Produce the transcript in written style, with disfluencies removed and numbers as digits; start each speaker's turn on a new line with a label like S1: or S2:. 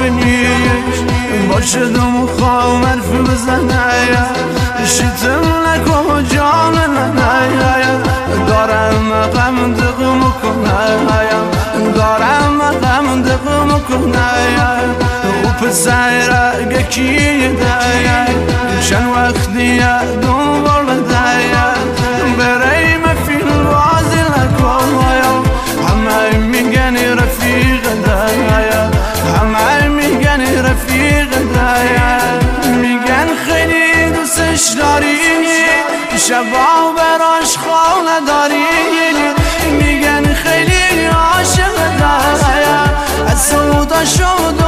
S1: بنيش باشد مخام حرف بزنه شتم نکو جان نه دارم غم دقم کنه دارم غم دقم کنه و پسر گکی ده چند وقتی دنبال ده برای مفیل بازی نکن همه میگن رفیق ده همه میگن رفیق ده میگن خیلی دوستش داری شبا براش خانه داری میگن خیلی عاشق ده از سودا شد